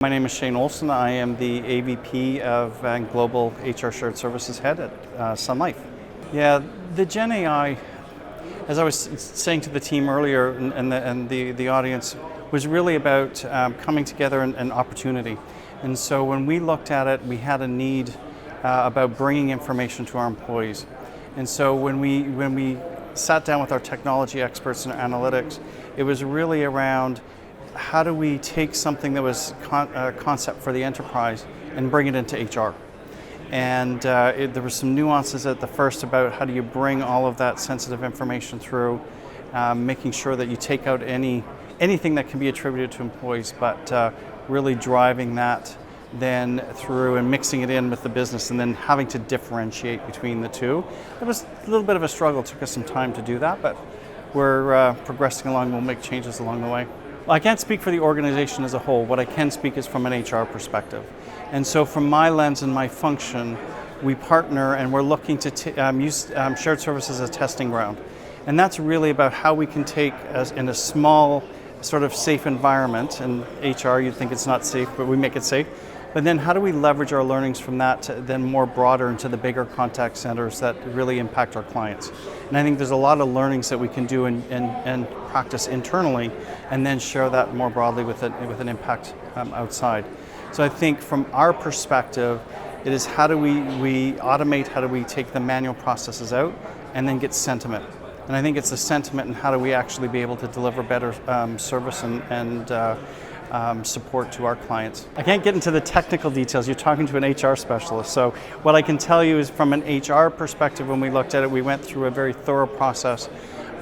My name is Shane Olson. I am the AVP of Global HR Shared Services Head at Sun Life. Yeah, the Gen AI, as I was saying to the team earlier and the audience, was really about coming together and opportunity. And so when we looked at it, we had a need about bringing information to our employees. And so when we sat down with our technology experts and analytics, it was really around how do we take something that was a concept for the enterprise and bring it into HR? And there were some nuances at the first about how do you bring all of that sensitive information through, making sure that you take out anything that can be attributed to employees, but really driving that then through and mixing it in with the business and then having to differentiate between the two. It was a little bit of a struggle. It took us some time to do that, but we're progressing along. We'll make changes along the way. Well, I can't speak for the organization as a whole. What I can speak is from an HR perspective. And so from my lens and my function, we partner and we're looking to use shared services as a testing ground. And that's really about how we can take, in a small, sort of safe environment, and HR, you'd think it's not safe, but we make it safe. But then how do we leverage our learnings from that to then more broader into the bigger contact centers that really impact our clients? And I think there's a lot of learnings that we can do and practice internally and then share that more broadly with an impact outside. So I think from our perspective, it is how do we automate, how do we take the manual processes out and then get sentiment. And I think it's the sentiment and how do we actually be able to deliver better service and support to our clients. I can't get into the technical details. You're talking to an HR specialist. So what I can tell you is from an HR perspective, when we looked at it, we went through a very thorough process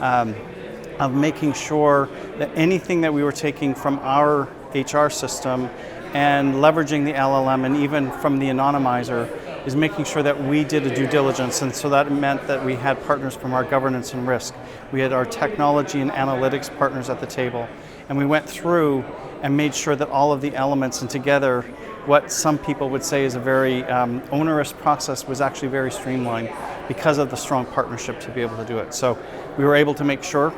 of making sure that anything that we were taking from our HR system and leveraging the LLM and even from the anonymizer is making sure that we did a due diligence. And so that meant that we had partners from our governance and risk. We had our technology and analytics partners at the table. And we went through and made sure that all of the elements and together, what some people would say is a very onerous process was actually very streamlined because of the strong partnership to be able to do it. So we were able to make sure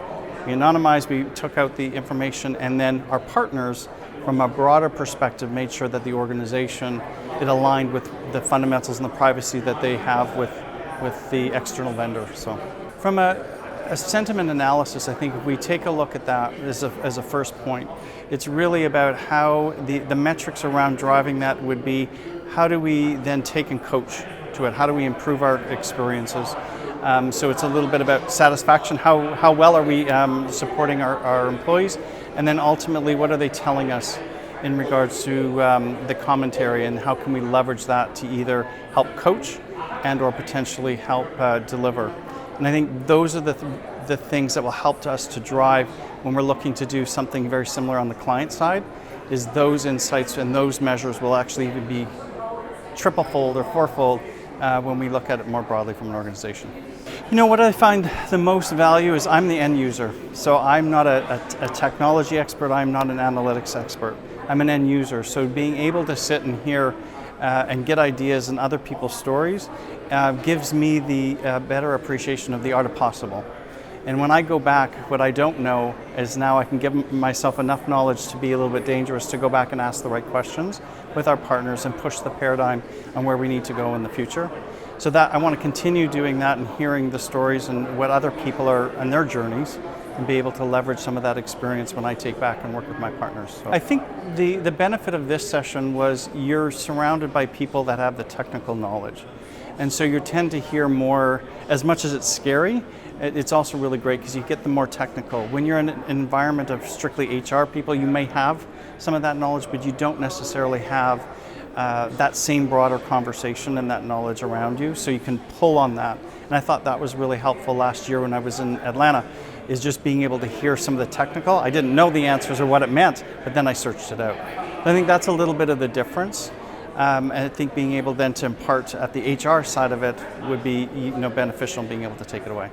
we anonymized, we took out the information, and then our partners from a broader perspective made sure that the organization, it aligned with the fundamentals and the privacy that they have with the external vendor. So from a sentiment analysis, I think if we take a look at that as a first point, it's really about how the metrics around driving that would be, how do we then take and coach to it? How do we improve our experiences? So it's a little bit about satisfaction, how well are we supporting our employees? And then ultimately, what are they telling us in regards to the commentary and how can we leverage that to either help coach and or potentially help deliver? And I think those are the things that will help us to drive when we're looking to do something very similar on the client side, is those insights and those measures will actually even be triple-fold or four-fold when we look at it more broadly from an organization. You know, what I find the most value is I'm the end user. So I'm not a technology expert, I'm not an analytics expert. I'm an end user. So being able to sit and hear and get ideas and other people's stories gives me the better appreciation of the art of possible. And when I go back, what I don't know is now I can give myself enough knowledge to be a little bit dangerous to go back and ask the right questions with our partners and push the paradigm on where we need to go in the future. So that I want to continue doing that and hearing the stories and what other people are on their journeys and be able to leverage some of that experience when I take back and work with my partners. So I think the benefit of this session was you're surrounded by people that have the technical knowledge. And so you tend to hear more, as much as it's scary, it's also really great because you get the more technical. When you're in an environment of strictly HR people, you may have some of that knowledge, but you don't necessarily have that same broader conversation and that knowledge around you, so you can pull on that. And I thought that was really helpful last year when I was in Atlanta, is just being able to hear some of the technical. I didn't know the answers or what it meant, but then I searched it out. I think that's a little bit of the difference. And I think being able then to impart at the HR side of it would be beneficial in being able to take it away.